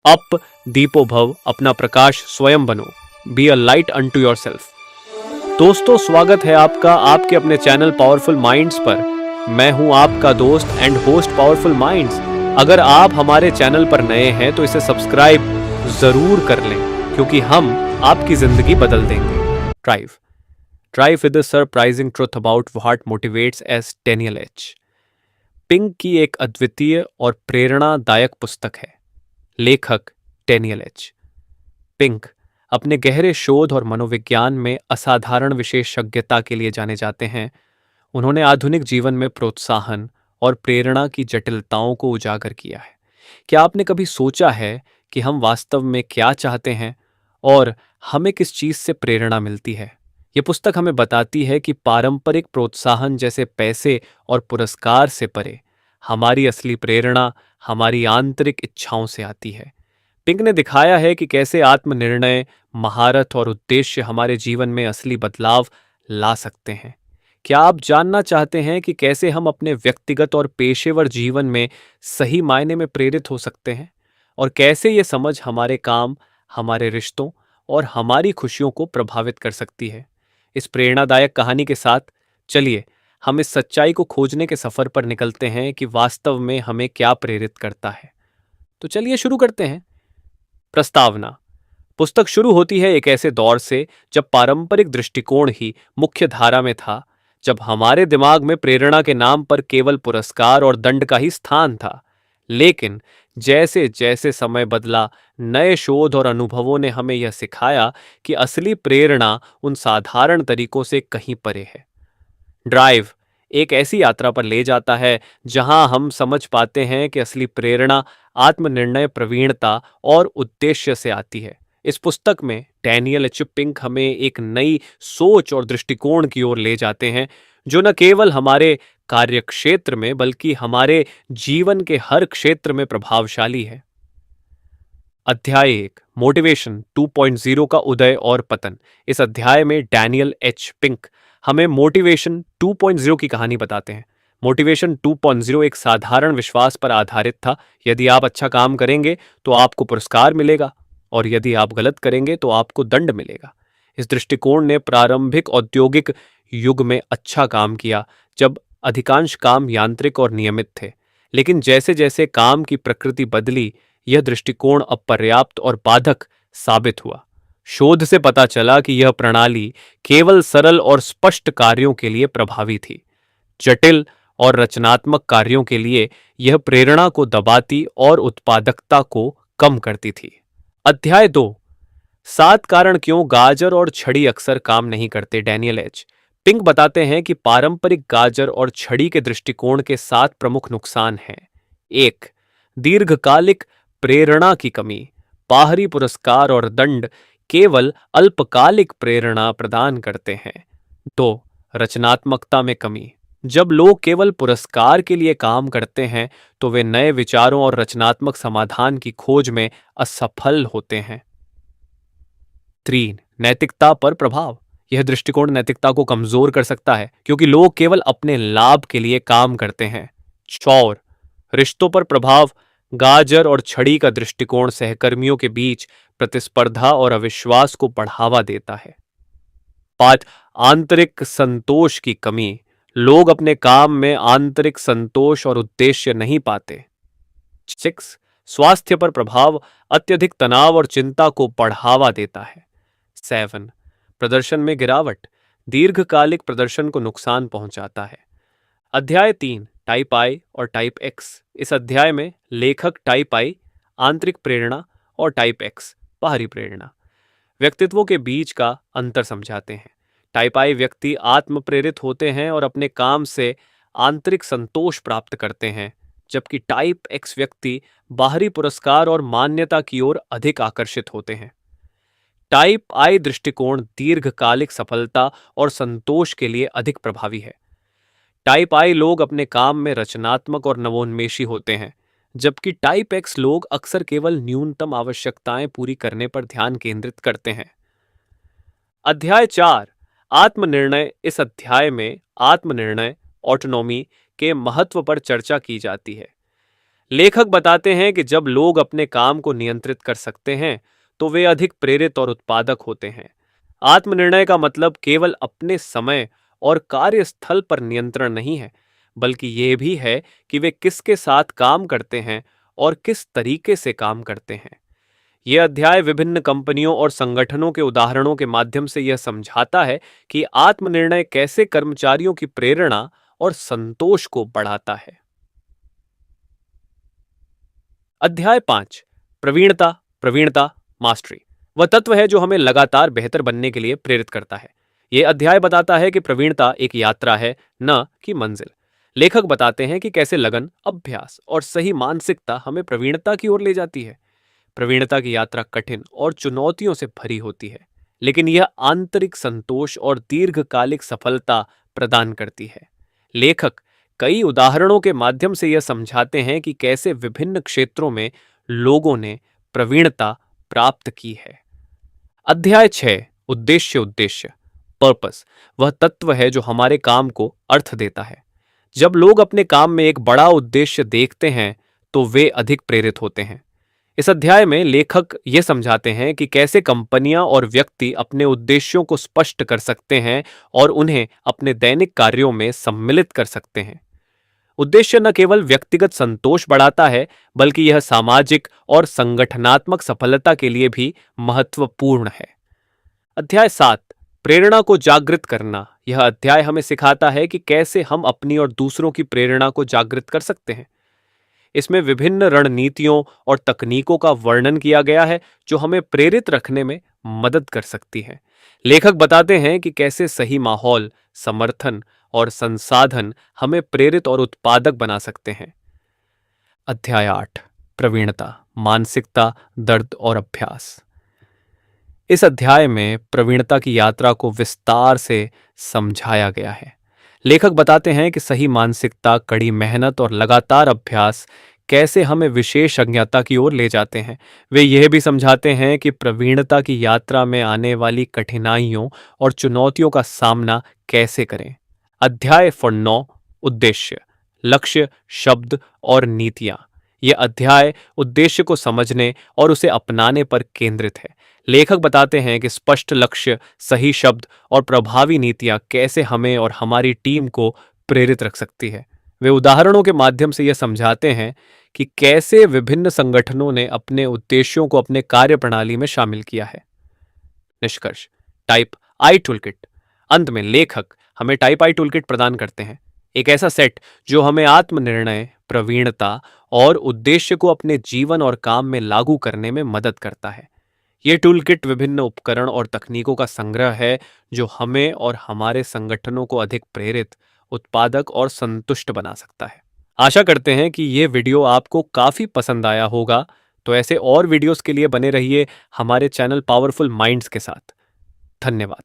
Up दीपो भव, अपना प्रकाश स्वयं बनो। Be a light unto yourself. दोस्तों, स्वागत है आपका आपके अपने चैनल पावरफुल माइंड्स पर। मैं हूं आपका दोस्त एंड होस्ट पावरफुल माइंड्स। अगर आप हमारे चैनल पर नए हैं तो इसे सब्सक्राइब जरूर कर लें, क्योंकि हम आपकी जिंदगी बदल देंगे। Drive with the surprising truth about what motivates S Daniel H. Pink की एक अद्वितीय और प्रेरणादायक पुस्तक है। लेखक डैनियल एच। पिंक अपने गहरे शोध और मनोविज्ञान में असाधारण विशेषज्ञता के लिए जाने जाते हैं। उन्होंने आधुनिक जीवन में प्रोत्साहन और प्रेरणा की जटिलताओं को उजागर किया है। क्या आपने कभी सोचा है कि हम वास्तव में क्या चाहते हैं और हमें किस चीज से प्रेरणा मिलती है? ये पुस्तक हमें बताती है कि पारंपरिक प्रोत्साहन जैसे पैसे और पुरस्कार से परे हमारी असली प्रेरणा हमारी आंतरिक इच्छाओं से आती है। पिंक ने दिखाया है कि कैसे आत्मनिर्णय, महारत और उद्देश्य हमारे जीवन में असली बदलाव ला सकते हैं। क्या आप जानना चाहते हैं कि कैसे हम अपने व्यक्तिगत और पेशेवर जीवन में सही मायने में प्रेरित हो सकते हैं, और कैसे ये समझ हमारे काम, हमारे रिश्तों और हमारी खुशियों को प्रभावित कर सकती है? इस प्रेरणादायक कहानी के साथ चलिए हम इस सच्चाई को खोजने के सफर पर निकलते हैं कि वास्तव में हमें क्या प्रेरित करता है। तो चलिए शुरू करते हैं। प्रस्तावना। पुस्तक शुरू होती है एक ऐसे दौर से जब पारंपरिक दृष्टिकोण ही मुख्य धारा में था, जब हमारे दिमाग में प्रेरणा के नाम पर केवल पुरस्कार और दंड का ही स्थान था। लेकिन जैसे जैसे समय बदला, नए शोध और अनुभवों ने हमें यह सिखाया कि असली प्रेरणा उन साधारण तरीकों से कहीं परे है। ड्राइव एक ऐसी यात्रा पर ले जाता है जहां हम समझ पाते हैं कि असली प्रेरणा आत्मनिर्णय, प्रवीणता और उद्देश्य से आती है। इस पुस्तक में डैनियल एच पिंक हमें एक नई सोच और दृष्टिकोण की ओर ले जाते हैं, जो न केवल हमारे कार्यक्षेत्र में बल्कि हमारे जीवन के हर क्षेत्र में प्रभावशाली है। अध्याय 1, मोटिवेशन 2.0 का उदय और पतन। इस अध्याय में डैनियल एच पिंक हमें मोटिवेशन 2.0 की कहानी बताते हैं। मोटिवेशन 2.0 एक साधारण विश्वास पर आधारित था। यदि आप अच्छा काम करेंगे तो आपको पुरस्कार मिलेगा, और यदि आप गलत करेंगे तो आपको दंड मिलेगा। इस दृष्टिकोण ने प्रारंभिक औद्योगिक युग में अच्छा काम किया, जब अधिकांश काम यांत्रिक और नियमित थे। लेकिन जैसे जैसे काम की प्रकृति बदली, यह दृष्टिकोण अपर्याप्त और बाधक साबित हुआ। शोध से पता चला कि यह प्रणाली केवल सरल और स्पष्ट कार्यों के लिए प्रभावी थी। जटिल और रचनात्मक कार्यों के लिए यह प्रेरणा को दबाती और उत्पादकता को कम करती थी। अध्याय 2, 7 कारण क्यों गाजर और छड़ी अक्सर काम नहीं करते। डैनियल एच पिंक बताते हैं कि पारंपरिक गाजर और छड़ी के दृष्टिकोण के 7 प्रमुख नुकसान हैं। 1, दीर्घकालिक प्रेरणा की कमी। बाहरी पुरस्कार और दंड केवल अल्पकालिक प्रेरणा प्रदान करते हैं। 2, रचनात्मकता में कमी। जब लोग केवल पुरस्कार के लिए काम करते हैं तो वे नए विचारों और रचनात्मक समाधान की खोज में असफल होते हैं। 3, नैतिकता पर प्रभाव। यह दृष्टिकोण नैतिकता को कमजोर कर सकता है, क्योंकि लोग केवल अपने लाभ के लिए काम करते हैं। 4, रिश्तों पर प्रभाव। गाजर और छड़ी का दृष्टिकोण सहकर्मियों के बीच प्रतिस्पर्धा और अविश्वास को बढ़ावा देता है। 5, आंतरिक संतोष की कमी। लोग अपने काम में आंतरिक संतोष और उद्देश्य नहीं पाते। 6, स्वास्थ्य पर प्रभाव। अत्यधिक तनाव और चिंता को बढ़ावा देता है। 7, प्रदर्शन में गिरावट। दीर्घकालिक प्रदर्शन को नुकसान पहुंचाता है। अध्याय 3, टाइप आई और टाइप एक्स। इस अध्याय में लेखक टाइप आई, आंतरिक प्रेरणा, और टाइप एक्स, बाहरी प्रेरणा, व्यक्तित्वों के बीच का अंतर समझाते हैं। टाइप आई व्यक्ति आत्म प्रेरित होते हैं और अपने काम से आंतरिक संतोष प्राप्त करते हैं, जबकि टाइप एक्स व्यक्ति बाहरी पुरस्कार और मान्यता की ओर अधिक आकर्षित होते हैं। टाइप आई दृष्टिकोण दीर्घकालिक सफलता और संतोष के लिए अधिक प्रभावी है। टाइप आई लोग अपने काम में रचनात्मक और नवोन्मेषी होते हैं, जबकि टाइप एक्स लोग अक्सर केवल न्यूनतम आवश्यकताएं पूरी करने पर ध्यान केंद्रित करते हैं। अध्याय 4, आत्मनिर्णय। इस अध्याय में आत्मनिर्णय, ऑटोनॉमी के महत्व पर चर्चा की जाती है। लेखक बताते हैं कि जब लोग अपने काम को नियंत्रित कर सकते हैं तो वे अधिक प्रेरित और उत्पादक होते हैं। आत्मनिर्णय का मतलब केवल अपने समय और कार्यस्थल पर नियंत्रण नहीं है, बल्कि ये भी है कि वे किसके साथ काम करते हैं और किस तरीके से काम करते हैं। यह अध्याय विभिन्न कंपनियों और संगठनों के उदाहरणों के माध्यम से यह समझाता है कि आत्मनिर्णय कैसे कर्मचारियों की प्रेरणा और संतोष को बढ़ाता है। अध्याय 5 प्रवीणता प्रवीणता मास्टरी वह तत्व है जो हमें लगातार बेहतर बनने के लिए प्रेरित करता है। यह अध्याय बताता है कि प्रवीणता एक यात्रा है, न कि मंजिल। लेखक बताते हैं कि कैसे लगन, अभ्यास और सही मानसिकता हमें प्रवीणता की ओर ले जाती है। प्रवीणता की यात्रा कठिन और चुनौतियों से भरी होती है, लेकिन यह आंतरिक संतोष और दीर्घकालिक सफलता प्रदान करती है। लेखक कई उदाहरणों के माध्यम से यह समझाते हैं कि कैसे विभिन्न क्षेत्रों में लोगों ने प्रवीणता प्राप्त की है। अध्याय 6 उद्देश्य उद्देश्य पर्पस वह तत्व है जो हमारे काम को अर्थ देता है। जब लोग अपने काम में एक बड़ा उद्देश्य देखते हैं तो वे अधिक प्रेरित होते हैं। इस अध्याय में लेखक ये समझाते हैं कि कैसे कंपनियां और व्यक्ति अपने उद्देश्यों को स्पष्ट कर सकते हैं और उन्हें अपने दैनिक कार्यों में सम्मिलित कर सकते हैं। उद्देश्य न केवल व्यक्तिगत संतोष बढ़ाता है, बल्कि यह सामाजिक और संगठनात्मक सफलता के लिए भी महत्वपूर्ण है। अध्याय 7 प्रेरणा को जागृत करना यह अध्याय हमें सिखाता है कि कैसे हम अपनी और दूसरों की प्रेरणा को जागृत कर सकते हैं। इसमें विभिन्न रणनीतियों और तकनीकों का वर्णन किया गया है जो हमें प्रेरित रखने में मदद कर सकती हैं। लेखक बताते हैं कि कैसे सही माहौल, समर्थन और संसाधन हमें प्रेरित और उत्पादक बना सकते हैं। अध्याय 8 प्रवीणता, मानसिकता, दर्द और अभ्यास। इस अध्याय में प्रवीणता की यात्रा को विस्तार से समझाया गया है। लेखक बताते हैं कि सही मानसिकता, कड़ी मेहनत और लगातार अभ्यास कैसे हमें विशेषज्ञता की ओर ले जाते हैं। वे यह भी समझाते हैं कि प्रवीणता की यात्रा में आने वाली कठिनाइयों और चुनौतियों का सामना कैसे करें। अध्याय 9 उद्देश्य, लक्ष्य, शब्द और नीतियां। यह अध्याय उद्देश्य को समझने और उसे अपनाने पर केंद्रित है। लेखक बताते हैं कि स्पष्ट लक्ष्य, सही शब्द और प्रभावी नीतियां कैसे हमें और हमारी टीम को प्रेरित रख सकती है। वे उदाहरणों के माध्यम से यह समझाते हैं कि कैसे विभिन्न संगठनों ने अपने उद्देश्यों को अपने कार्यप्रणाली में शामिल किया है। निष्कर्ष टाइप आई टूलकिट। अंत में लेखक हमें टाइप आई टूलकिट प्रदान करते हैं, एक ऐसा सेट जो हमें आत्मनिर्णय, प्रवीणता और उद्देश्य को अपने जीवन और काम में लागू करने में मदद करता है। ये टूलकिट विभिन्न उपकरण और तकनीकों का संग्रह है जो हमें और हमारे संगठनों को अधिक प्रेरित, उत्पादक और संतुष्ट बना सकता है। आशा करते हैं कि ये वीडियो आपको काफी पसंद आया होगा। तो ऐसे और वीडियोस के लिए बने रहिए हमारे चैनल पावरफुल माइंड्स के साथ। धन्यवाद।